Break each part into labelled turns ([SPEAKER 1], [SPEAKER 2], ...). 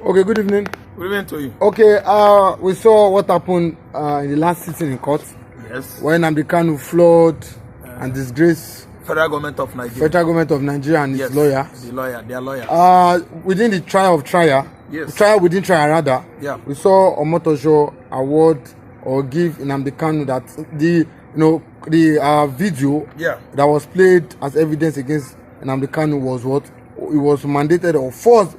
[SPEAKER 1] Okay, good evening.
[SPEAKER 2] Good evening to you.
[SPEAKER 1] Okay, we saw what happened in the last sitting in court.
[SPEAKER 2] Yes.
[SPEAKER 1] When Amdekanu flawed and disgraced
[SPEAKER 2] Federal government of Nigeria.
[SPEAKER 1] Federal government of Nigeria and
[SPEAKER 2] yes.
[SPEAKER 1] its lawyer.
[SPEAKER 2] Their lawyers.
[SPEAKER 1] Within the trial of trial,
[SPEAKER 2] yes.
[SPEAKER 1] Trial within trial rather,
[SPEAKER 2] yeah.
[SPEAKER 1] We saw Omotosho award or give in Amdekanu that the video that was played as evidence against Amdekanu was what it was mandated or forced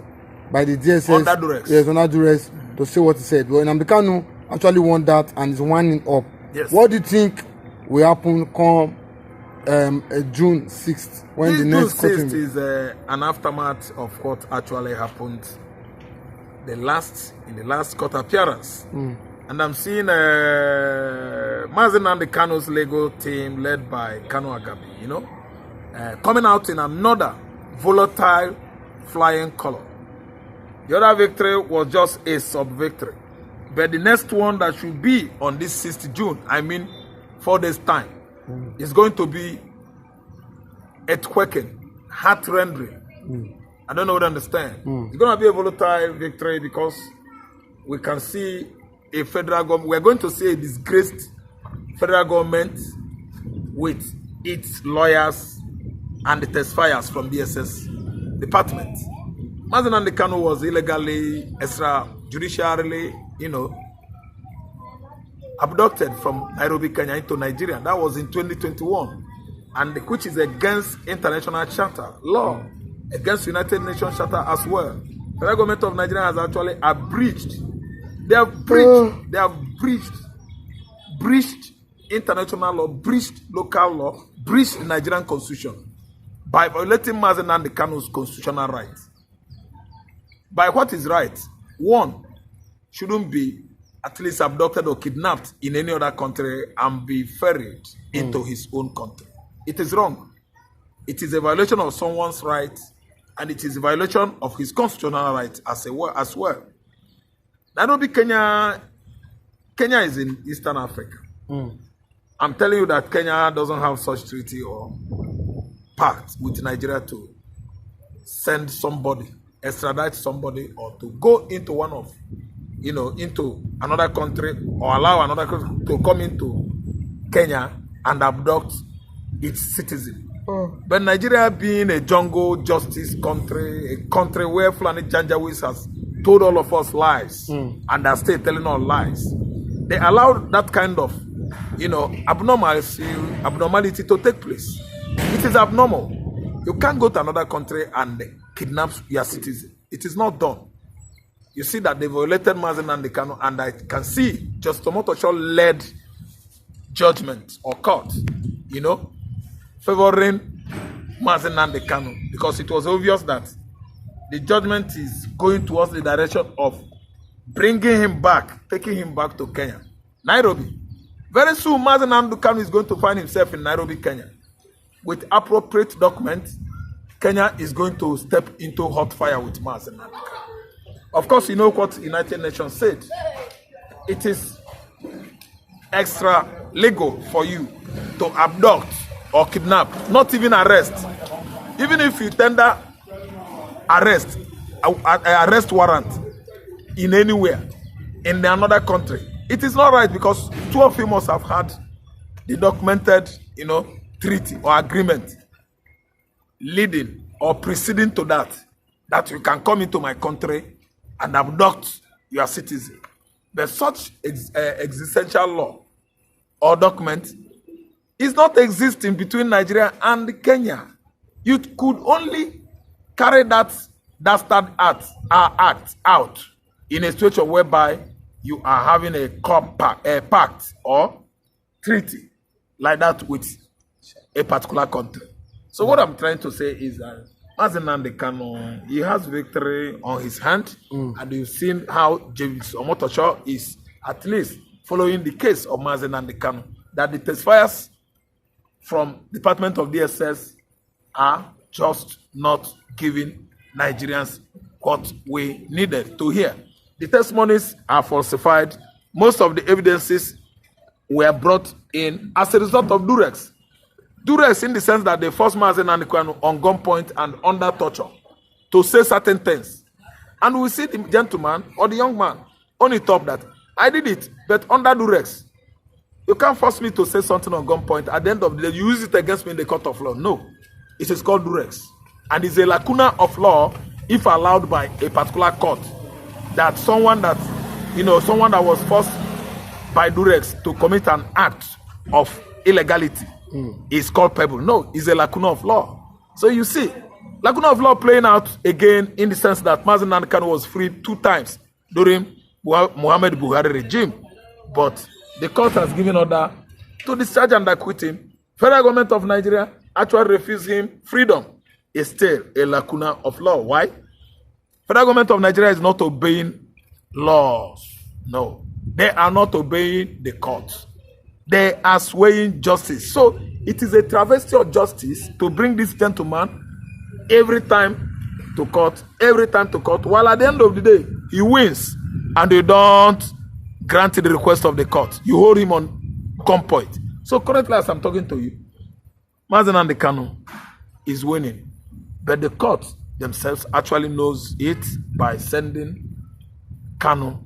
[SPEAKER 1] by the DSS.
[SPEAKER 2] Under duress.
[SPEAKER 1] Yes, under duress to say what he said. But Amdekanu actually won that and is winding up.
[SPEAKER 2] Yes.
[SPEAKER 1] What do you think will happen come June 6th when the next
[SPEAKER 2] June 6th is an aftermath of what actually happened in the last court appearance. And I'm seeing Mazen Amdekanu's legal team led by Kanu Agabi, coming out in another volatile flying color. The other victory was just a sub-victory. But the next one that should be on this 6th June, 4 days time, is going to be earthquaking, heart-rending. I don't know what to understand. It's going to be a volatile victory because we can see a federal government. We're going to see a disgraced federal government with its lawyers and the testifiers from the DSS department. Mazen Amdekanu was illegally, extrajudicially, abducted from Nairobi, Kenya into Nigeria. That was in 2021, and which is against international charter law, against United Nations charter as well. The federal government of Nigeria has actually breached. They have breached international law, breached local law, breached the Nigerian constitution by violating Mazen Amdekanu's constitutional rights. By what is right? One shouldn't be at least abducted or kidnapped in any other country and be ferried into his own country. It is wrong. It is a violation of someone's rights, and it is a violation of his constitutional rights as well. Nairobi, Kenya is in Eastern Africa. I'm telling you that Kenya doesn't have such treaty or pact with Nigeria to send somebody, extradite somebody, or to go into one of, into another country or allow another country to come into Kenya and abduct its citizen. But Nigeria being a jungle justice country, a country where Fulani Janjaweed has told all of us lies and are still telling all lies, they allow that kind of, abnormality to take place. It is abnormal. You can't go to another country and kidnap your citizen. It is not done. You see that they violated Mazen Amdekanu, and I can see Justice Omotosho led judgment or court, favoring Mazen Amdekanu, because it was obvious that the judgment is going towards the direction of bringing him back, taking him back to Kenya, Nairobi. Very soon, Mazen Amdekanu is going to find himself in Nairobi, Kenya. With appropriate documents, Kenya is going to step into hot fire with Mazen Amdekanu. Of course, you know what the United Nations said. It is extra legal for you to abduct or kidnap, not even arrest. Even if you tender arrest warrant in anywhere in another country, it is not right, because two of you must have had the documented, treaty or agreement leading or preceding to that you can come into my country and abduct your citizen. But such existential law or document is not existing between Nigeria and Kenya. You could only carry that act out in a situation whereby you are having a pact or treaty like that with a particular country. So what I'm trying to say is that Mazen Amdekanu, he has victory on his hand, and you've seen how James Omotosho is at least following the case of Mazen Amdekanu, that the testifiers from Department of DSS are just not giving Nigerians what we needed to hear. The testimonies are falsified. Most of the evidences were brought in as a result of duress. Duress in the sense that they forced Mazen Amdekanu on gunpoint and under torture to say certain things. And we see the gentleman or the young man only top that I did it, but under duress. You can't force me to say something on gunpoint. At the end of the day, you use it against me in the court of law. No, it is called duress, and it's a lacuna of law if allowed by a particular court that someone that someone that was forced by duress to commit an act of illegality is culpable. No, it's a lacuna of law. So you see, lacuna of law playing out again in the sense that Mazi Nnamdi Kanu was freed 2 times during Muhammad Buhari regime, but the court has given order to discharge and acquit him. Federal government of Nigeria actually refused him freedom. It's still a lacuna of law. Why? Federal government of Nigeria is not obeying laws. No, they are not obeying the court. They are swaying justice. So it is a travesty of justice to bring this gentleman every time to court, while at the end of the day, he wins and they don't grant the request of the court. You hold him on gunpoint. So currently, as I'm talking to you, Mazi Nnamdi Kanu is winning, but the court themselves actually knows it by sending Kanu,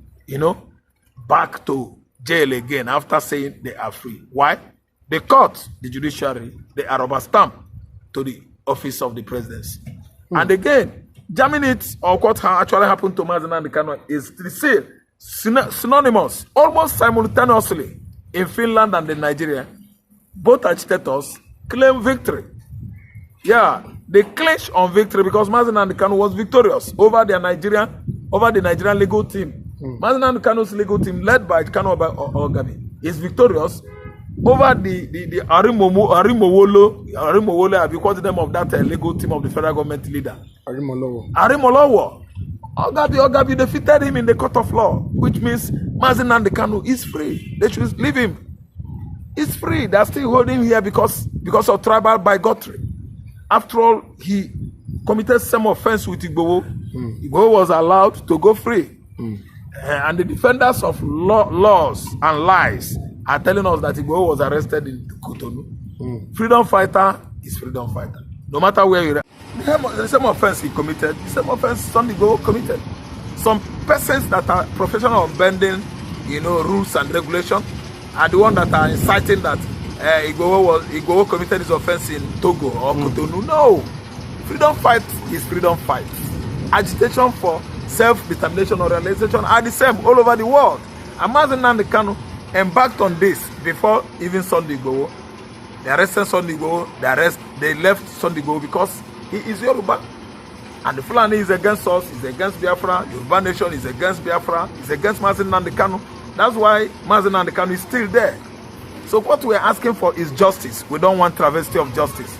[SPEAKER 2] back to jail again after saying they are free. Why? The court, the judiciary, they are rubber stamp to the office of the presidency. And again, jamming it or what actually happened to Mazi Nnamdi Kanu is the same, synonymous, almost simultaneously in Finland and in Nigeria. Both agitators claim victory. Yeah, they clinch on victory because Mazi Nnamdi Kanu was victorious over the Nigerian legal team. Mazi Nnamdi Kanu's legal team, led by Kanu Ogabi, is victorious over the Arimowolo, have you called the name of that legal team of the federal government leader? Arimolowo. Ogabi defeated him in the court of law, which means Mazi Nnamdi Kanu is free. They should leave him. He's free. They're still holding him here because of tribal bigotry. After all, he committed some offense with Igboho. Igboho was allowed to go free. And the defenders of laws and lies are telling us that Igboho was arrested in Cotonou. Freedom fighter is freedom fighter. No matter where you're at. The same offense he committed, the same offense Sunday Igboho committed. Some persons that are professional of bending, rules and regulations are the ones that are inciting that Igboho committed his offense in Togo or Cotonou. No. Freedom fight is freedom fight. Agitation for self-determination or realization are the same all over the world. And Mazi Nnamdi Kanu embarked on this before even Sunday Igboho. They arrested Sunday Igboho. They left Sunday Igboho because he is Yoruba. And the Fulani is against us, is against Biafra. Yoruba nation is against Biafra, is against Mazi Nnamdi Kanu. That's why Mazi Nnamdi Kanu is still there. So what we're asking for is justice. We don't want travesty of justice.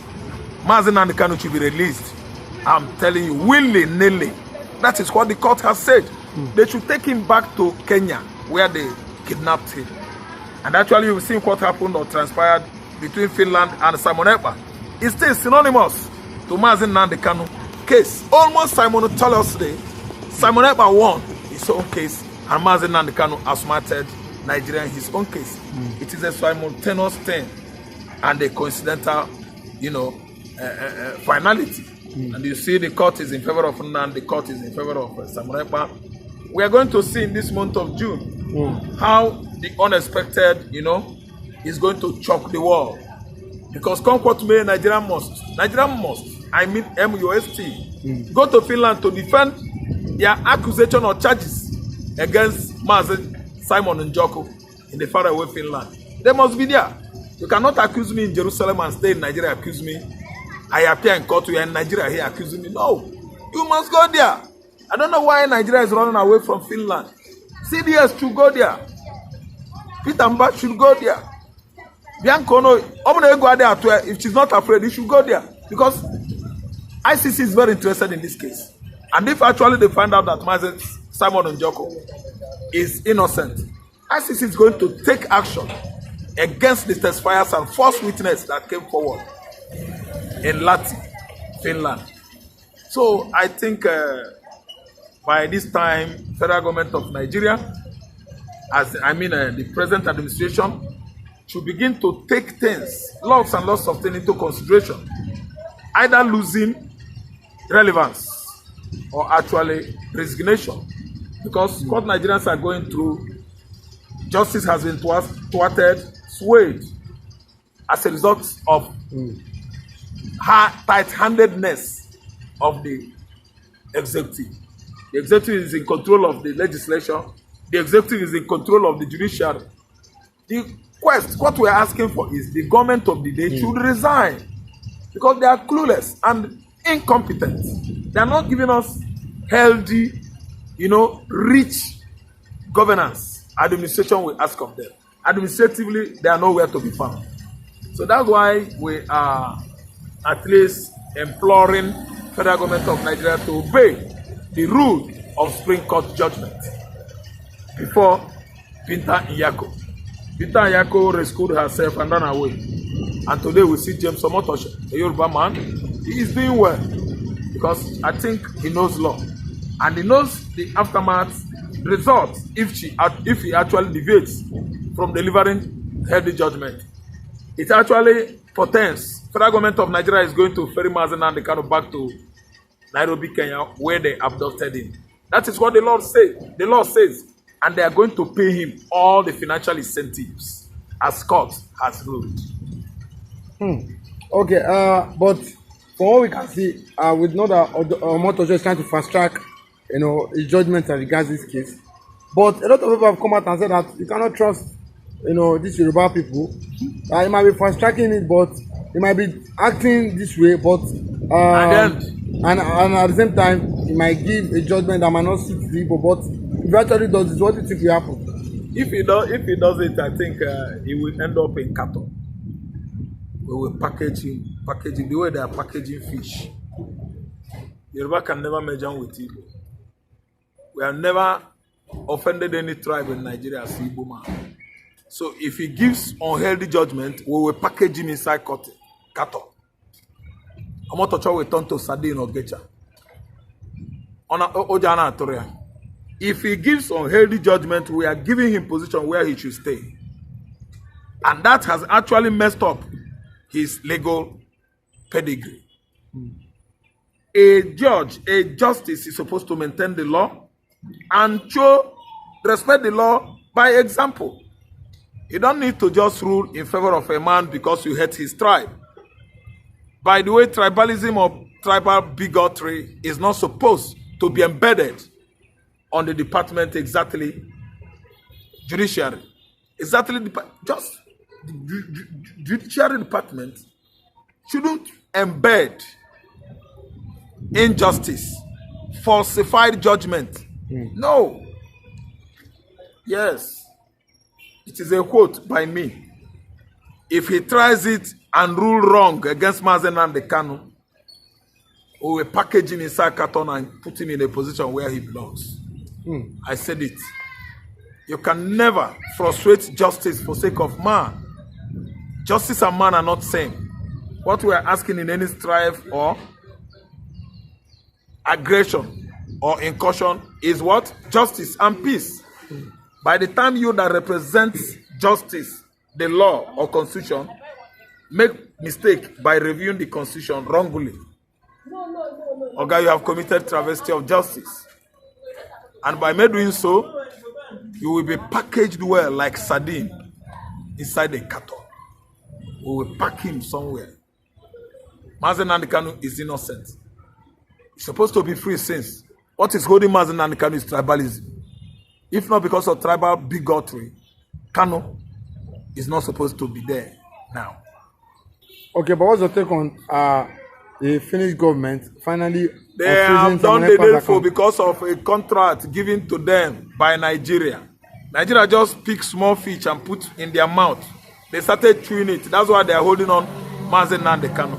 [SPEAKER 2] Mazi Nnamdi Kanu should be released. I'm telling you, willy-nilly. That is what the court has said. They should take him back to Kenya, where they kidnapped him. And actually, you've seen what happened or transpired between Finland and Simon Ekpa. It's still synonymous to Mazi Nnamdi Kanu case. Almost simultaneously, Simon Ekpa won his own case, and Mazi Nnamdi Kanu outsmarted Nigeria in his own case. It is a simultaneous thing and a coincidental, finality. And you see the court is in favor of Nnamdi, the court is in favor of Simon Ekpa. We are going to see in this month of June how the unexpected, is going to choke the world. Because come what may, Nigeria must, I mean MUST, go to Finland to defend their accusation or charges against Simon Njoko in the faraway Finland. They must be there. You cannot accuse me in Jerusalem and stay in Nigeria, accuse me. I appear in court, you are in Nigeria here accusing me. No, you must go there. I don't know why Nigeria is running away from Finland. CDS should go there. Peter Mba should go there. Bianco, no, I'm going to go there too. If she's not afraid, he should go there. Because ICC is very interested in this case. And if actually they find out that Simon Njoko is innocent, ICC is going to take action against the testifiers and false witness that came forward in Lahti, Finland. So I think by this time, federal government of Nigeria, the present administration, should begin to take things, lots and lots of things into consideration, either losing relevance or actually resignation, because what Nigerians are going through, justice has been thwarted, swayed as a result of tight-handedness of the executive. The executive is in control of the legislation. The executive is in control of the judiciary. What we are asking for is the government of the day should resign, because they are clueless and incompetent. They are not giving us healthy, rich governance. Administration will ask of them. Administratively, they are nowhere to be found. So that's why we are at least imploring federal government of Nigeria to obey the rule of Supreme Court judgment before Binta Nyako. Binta Nyako rescued herself and ran away. And today we see James Omotosho, a Yoruba man. He is doing well because I think he knows law. And he knows the aftermath result if he actually deviates from delivering healthy judgment. It actually portends federal government of Nigeria is going to ferry Mazi Nnamdi Kanu back to Nairobi, Kenya, where they abducted him. That is what the law says. And they are going to pay him all the financial incentives as court has ruled.
[SPEAKER 1] Okay, but from what we can see, we know that Omotosho is trying to fast track, his judgment as regards this case. But a lot of people have come out and said that you cannot trust, these Yoruba people. He might be fast tracking it, but he might be acting this way, but and at the same time, he might give a judgment that might not suit the people. But if he actually does this, what do you think will happen?
[SPEAKER 2] If he does it, I think he will end up in cattle. We will package him the way they are packaging fish. Yoruba can never measure with Igbo. We have never offended any tribe in Nigeria as Igbo man. So if he gives unhealthy judgment, we will package him inside cattle. Omotosho will turn to sardine or gecha. If he gives unhealthy judgment, we are giving him position where he should stay. And that has actually messed up his legal pedigree. A justice is supposed to maintain the law and respect the law by example. You don't need to just rule in favor of a man because you hate his tribe. By the way, tribalism or tribal bigotry is not supposed to be embedded on the department judiciary. Just the judiciary department shouldn't embed injustice, falsified judgment. No. Yes. It is a quote by me. If he tries it and rule wrong against Mazi Nnamdi Kanu, we will package him inside carton and put him in a position where he belongs. I said it. You can never frustrate justice for sake of man. Justice and man are not same. What we are asking in any strife or aggression or incursion is what? Justice and peace. By the time you that represents justice, the law or constitution, make mistake by reviewing the constitution wrongly, okay, you have committed travesty of justice. And by doing so, you will be packaged well like sardine inside a cattle. We will pack him somewhere. Mazi Nnamdi Kanu is innocent. He's supposed to be free since. What is holding Mazi Nnamdi Kanu is tribalism. If not because of tribal bigotry, Kanu is not supposed to be there now.
[SPEAKER 1] Okay, but what's your take on the Finnish government finally?
[SPEAKER 2] They have done the needful because of a contract given to them by Nigeria. Nigeria just picked small fish and put in their mouth. They started chewing it. That's why they are holding on Mazi Nnamdi Kanu.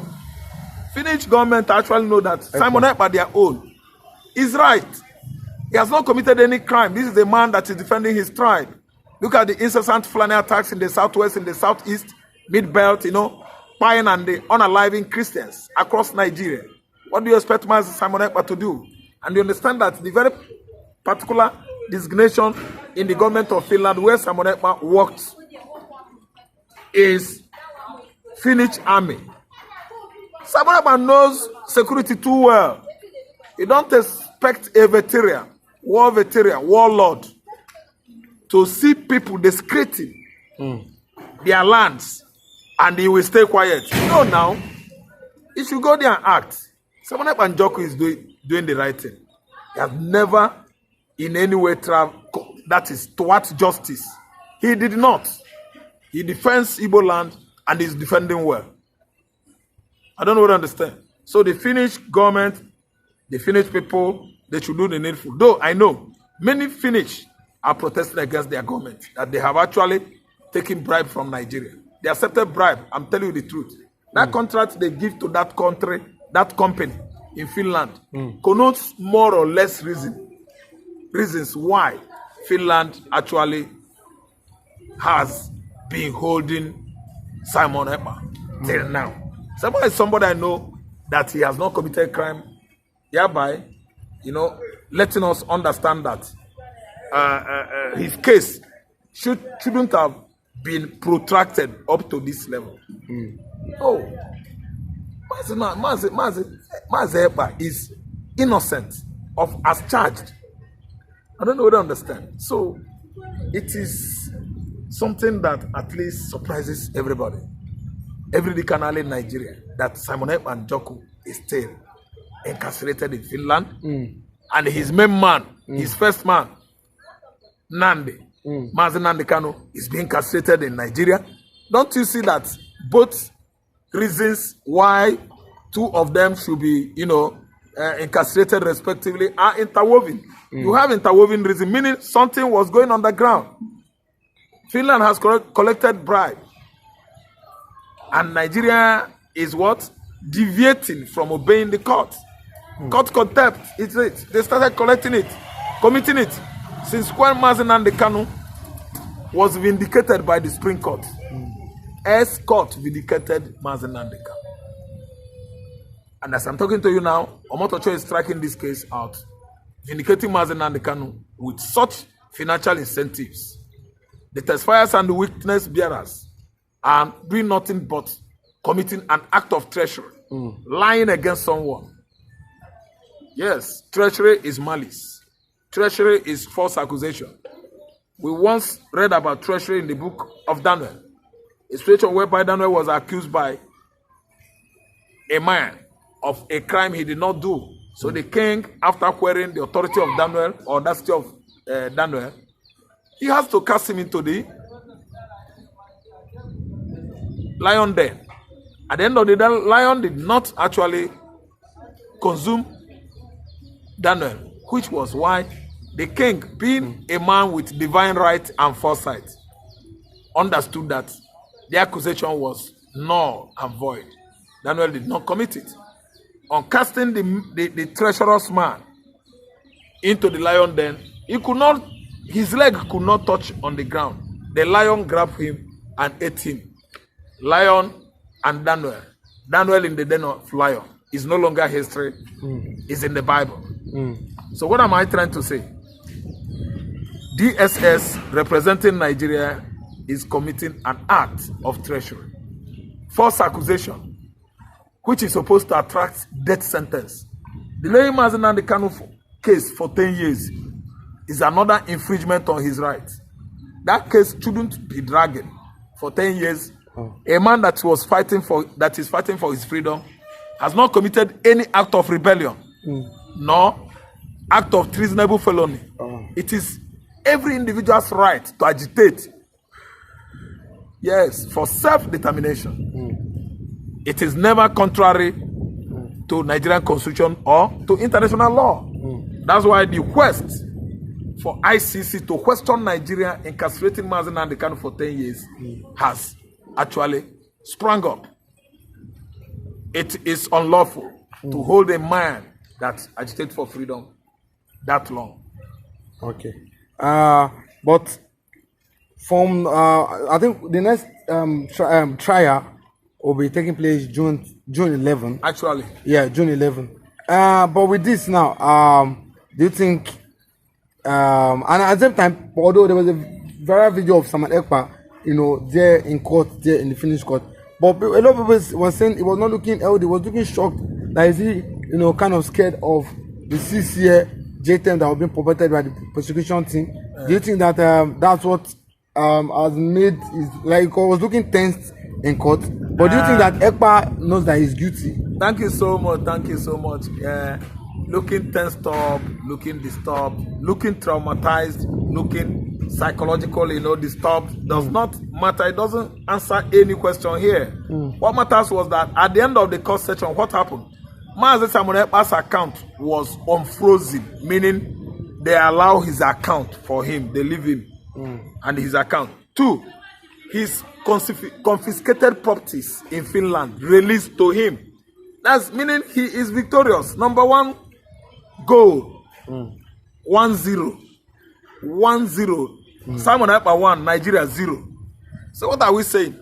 [SPEAKER 2] Finnish government actually know that Simon Ekpa, their own, is right. He has not committed any crime. This is a man that is defending his tribe. Look at the incessant Fulani attacks in the southwest, in the southeast, mid-belt, spying and the unaliving Christians across Nigeria. What do you expect Mazi Simon Ekpa to do? And you understand that the very particular designation in the government of Finland where Simon Ekpa worked is Finnish army. Simon Ekpa knows security too well. You don't expect a veteran, warlord, to see people desecrating their lands and he will stay quiet. No, now, he should go there and act. Someone like Anjoku is doing the right thing. He has never in any way that is towards justice. He did not. He defends Igbo land and is defending well. I don't know what to understand. So the Finnish government, the Finnish people, they should do the needful. Though I know many Finnish are protesting against their government, that they have actually taken bribe from Nigeria. They accepted bribe. I'm telling you the truth. That contract they give to that country, that company in Finland, connotes more or less reasons why Finland actually has been holding Simon Ekpa till now. Simon is somebody I know that he has not committed crime, hereby, letting us understand that his case shouldn't have been protracted up to this level. Oh, Mazi Ekpa is innocent of as charged. I don't know what to understand. So it is something that at least surprises everybody. Every canal in Nigeria that Simon Ekpa Njoku is still incarcerated in Finland, and his main man, his first man, Nandi, Mazi Nandi Kanu, is being incarcerated in Nigeria. Don't you see that both reasons why two of them should be, incarcerated respectively are interwoven? You have interwoven reason, meaning something was going on the ground. Finland has collected bribe, and Nigeria is what? Deviating from obeying the court. Court contempt, it's it. They started collecting it, committing it, since when Mazi Nandi Kanu was vindicated by the Supreme Court. S-Court vindicated Mazi Nandi Kanu. And as I'm talking to you now, Omotocho is striking this case out, vindicating Mazi Nandi Kanu with such financial incentives. The testifiers and the witness bearers are doing nothing but committing an act of treachery, lying against someone. Yes, treachery is malice. Treachery is false accusation. We once read about treachery in the book of Daniel, a situation whereby Daniel was accused by a man of a crime he did not do. So the king, after querying the authority of Daniel, or audacity of Daniel, he has to cast him into the lion den. At the end of the day, the lion did not actually consume Daniel, which was why the king, being a man with divine right and foresight, understood that the accusation was null and void. Daniel did not commit it. On casting the treacherous man into the lion den, his leg could not touch on the ground. The lion grabbed him and ate him. Lion and Daniel. Daniel in the den of lion is no longer history. It's in the Bible. So what am I trying to say? DSS representing Nigeria is committing an act of treachery. False accusation, which is supposed to attract death sentence. Delaying Mazi Nandi Kanu case for 10 years is another infringement on his rights. That case shouldn't be dragging for 10 years. A man that is fighting for his freedom has not committed any act of rebellion, nor act of treasonable felony. It is every individual's right to agitate, yes, for self-determination. It is never contrary to Nigerian constitution or to international law. That's why the quest for ICC to question Nigeria incarcerating Mazi Nandi Kanu for 10 years has actually sprung up. It is unlawful to hold a man that agitates for freedom that long.
[SPEAKER 1] Okay. But from I think the next trial will be taking place June 11.
[SPEAKER 2] Actually.
[SPEAKER 1] Yeah, June 11. But with this now, do you think and at the same time, although there was a viral video of Simon Ekpa, there in court, there in the Finnish court, but a lot of people were saying he was not looking healthy, he was looking shocked. That is he, kind of scared of the 6-year jail term that was being purported by the prosecution team? Do you think that that's what has made his, like, I was looking tense in court? But do you think that Ekpa knows that he's guilty?
[SPEAKER 2] Thank you so much. Thank you so much. Looking tensed up, looking disturbed, looking traumatized, looking psychologically, disturbed does not matter. It doesn't answer any question here. What matters was that at the end of the court session, what happened? Mazi Simon Ekpa's account was unfrozen, meaning they allow his account for him, they leave him and his account. 2, his confiscated properties in Finland released to him. That's meaning he is victorious. Number 1 goal, 1-0. 1-0. Simon Ekpa 1, Nigeria 0. So what are we saying?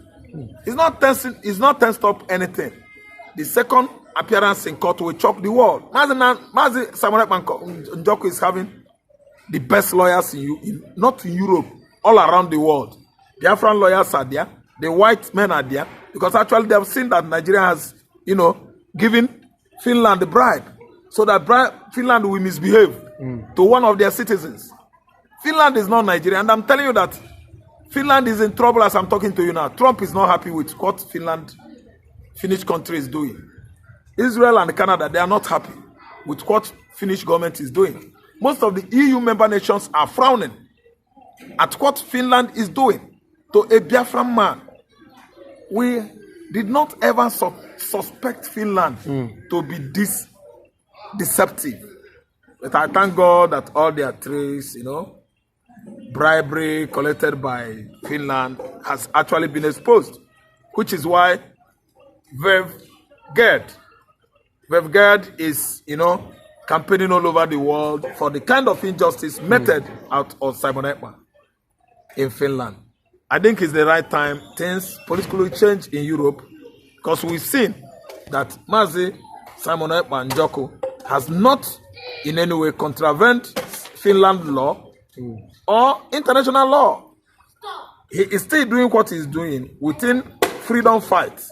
[SPEAKER 2] It's not tensed up anything. The second appearance in court will shock the world. Mazi Simon Ekpa Njoko is having the best lawyers not in Europe, all around the world. Biafra lawyers are there. The white men are there because actually they have seen that Nigeria has, given Finland the bribe, so that Finland will misbehave to one of their citizens. Finland is not Nigeria, and I'm telling you that Finland is in trouble as I'm talking to you now. Trump is not happy with what Finnish country is doing. Israel and Canada, they are not happy with what Finnish government is doing. Most of the EU member nations are frowning at what Finland is doing to a Biafran man. We did not ever suspect Finland to be this deceptive. But I thank God that all their trace, bribery collected by Finland has actually been exposed, which is why Vevgerd is, campaigning all over the world for the kind of injustice meted out of Simon Ekpa in Finland. I think it's the right time things politically change in Europe, because we've seen that Mazi Simon Ekpa Njoko has not in any way contravened Finland law or international law. He is still doing what he's doing within freedom fights.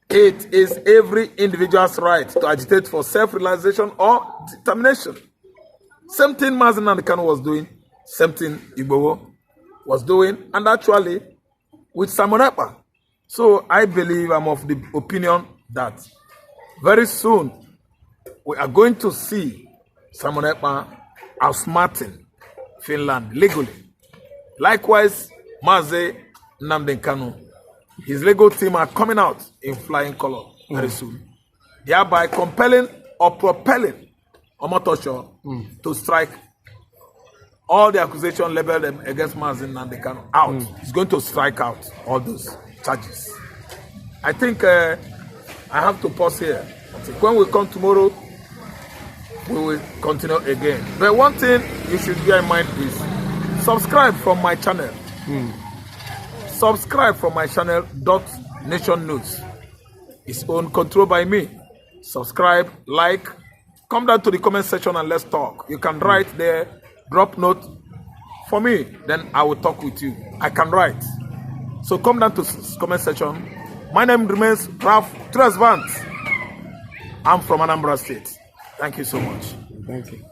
[SPEAKER 2] It is every individual's right to agitate for self-realization or determination. Same thing Mazi Nnamdi was doing, same thing Igboho was doing, and actually with Simon Ekpa. So I believe, I'm of the opinion that very soon we are going to see Simon Ekpa outsmarting Finland legally. Likewise, Mazi Nnamdi, his legal team are coming out in flying color very soon, thereby compelling or propelling Omotosho to strike all the accusation leveled against Mazi Nnamdi out. He's going to strike out all those charges. I think I have to pause here. When we come tomorrow, we will continue again. But one thing you should bear in mind is subscribe from my channel. Subscribe from my channel, Nation News. It's owned, controlled by me. Subscribe, like, come down to the comment section and let's talk. You can write there, drop note for me, then I will talk with you. I can write. So come down to comment section. My name remains Ralph Tresvant. I'm from Anambra State. Thank you so much.
[SPEAKER 1] Thank you.